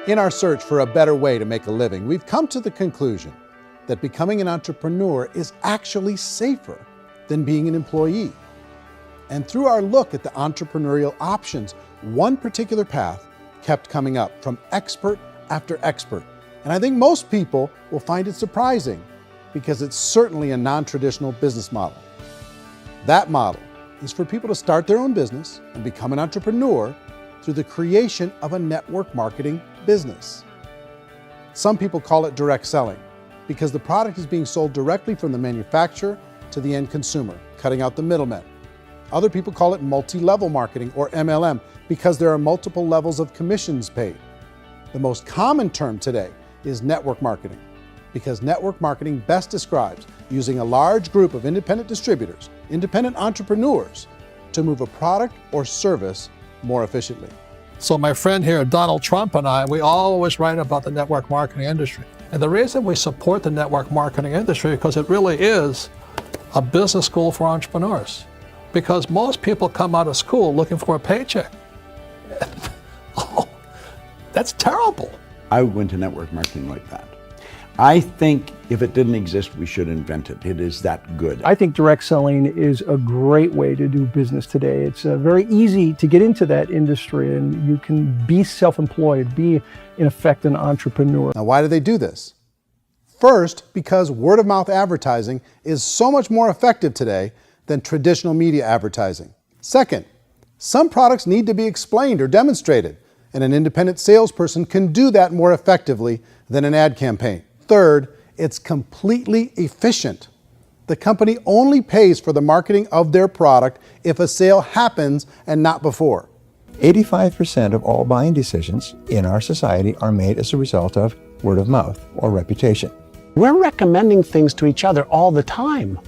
In our search for a better way to make a living, we've come to the conclusion that becoming an entrepreneur is actually safer than being an employee. And through our look at the entrepreneurial options, one particular path kept coming up from expert after expert. And I think most people will find it surprising because it's certainly a non-traditional business model. That model is for people to start their own business and become an entrepreneur through the creation of a network marketing business. Some people call it direct selling because the product is being sold directly from the manufacturer to the end consumer, cutting out the middlemen. Other people call it multi-level marketing, or MLM, because there are multiple levels of commissions paid. The most common term today is network marketing, because network marketing best describes using a large group of independent distributors, independent entrepreneurs, to move a product or service more efficiently. So my friend here, Donald Trump, and I, we always write about the network marketing industry. And the reason we support the network marketing industry is because it really is a business school for entrepreneurs. Because most people come out of school looking for a paycheck. Oh, that's terrible. I went to network marketing like that. I think if it didn't exist, we should invent it. It is that good. I think direct selling is a great way to do business today. It's very easy to get into that industry, and you can be self-employed, be in effect an entrepreneur. Now, why do they do this? First, because word-of-mouth advertising is so much more effective today than traditional media advertising. Second, some products need to be explained or demonstrated, and an independent salesperson can do that more effectively than an ad campaign. Third, it's completely efficient. The company only pays for the marketing of their product if a sale happens and not before. 85% of all buying decisions in our society are made as a result of word of mouth or reputation. We're recommending things to each other all the time.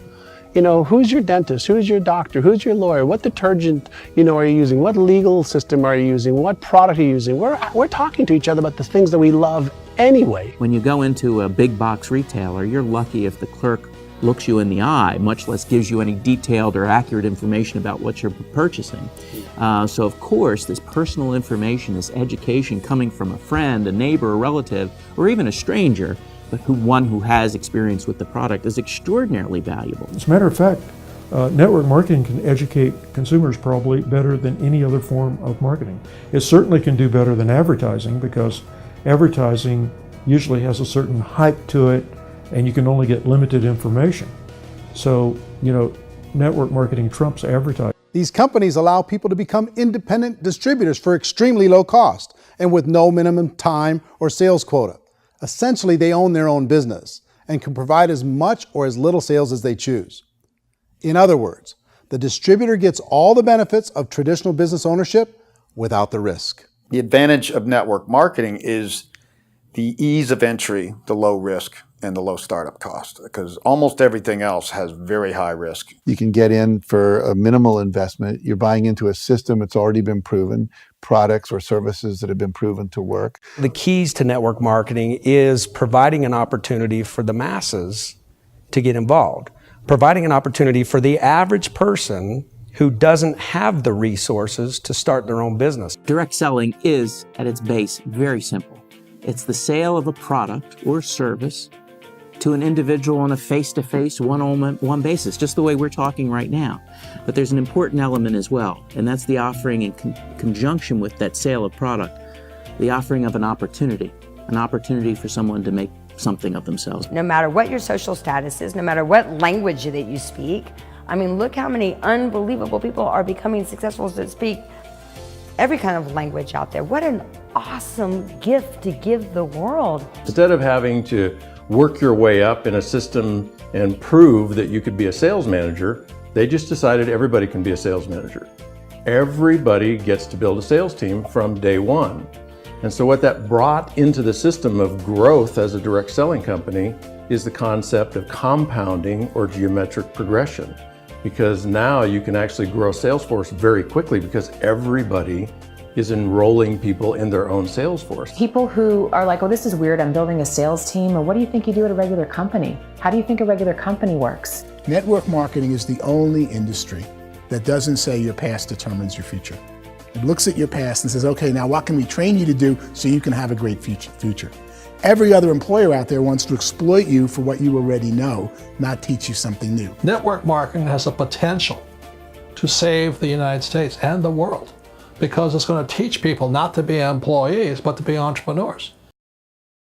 You know, who's your dentist? Who's your doctor? Who's your lawyer? What detergent, are you using? What legal system are you using? What product are you using? We're talking to each other about the things that we love anyway. When you go into a big box retailer, you're lucky if the clerk looks you in the eye, much less gives you any detailed or accurate information about what you're purchasing. So of course, this personal information, this education coming from a friend, a neighbor, a relative, or even a stranger, but one who has experience with the product is extraordinarily valuable. As a matter of fact, network marketing can educate consumers probably better than any other form of marketing. It certainly can do better than advertising because advertising usually has a certain hype to it and you can only get limited information. So, network marketing trumps advertising. These companies allow people to become independent distributors for extremely low cost and with no minimum time or sales quota. Essentially, they own their own business and can provide as much or as little sales as they choose. In other words, the distributor gets all the benefits of traditional business ownership without the risk. The advantage of network marketing is the ease of entry, the low risk, and the low startup cost, because almost everything else has very high risk. You can get in for a minimal investment. You're buying into a system that's already been proven, products or services that have been proven to work. The keys to network marketing is providing an opportunity for the masses to get involved, providing an opportunity for the average person who doesn't have the resources to start their own business. Direct selling is, at its base, very simple. It's the sale of a product or service to an individual on a face-to-face, one-on-one basis, just the way we're talking right now. But there's an important element as well, and that's the offering in conjunction with that sale of product, the offering of an opportunity for someone to make something of themselves. No matter what your social status is, no matter what language that you speak, look how many unbelievable people are becoming successful that speak every kind of language out there. What an awesome gift to give the world. Instead of having to work your way up in a system and prove that you could be a sales manager, they just decided everybody can be a sales manager. Everybody gets to build a sales team from day one. And so what that brought into the system of growth as a direct selling company is the concept of compounding or geometric progression. Because now you can actually grow sales force very quickly because everybody is enrolling people in their own sales force. People who are like, oh, this is weird, I'm building a sales team, or what do you think you do at a regular company? How do you think a regular company works? Network marketing is the only industry that doesn't say your past determines your future. It looks at your past and says, okay, now what can we train you to do so you can have a great future? Every other employer out there wants to exploit you for what you already know, not teach you something new. Network marketing has the potential to save the United States and the world because it's going to teach people not to be employees, but to be entrepreneurs.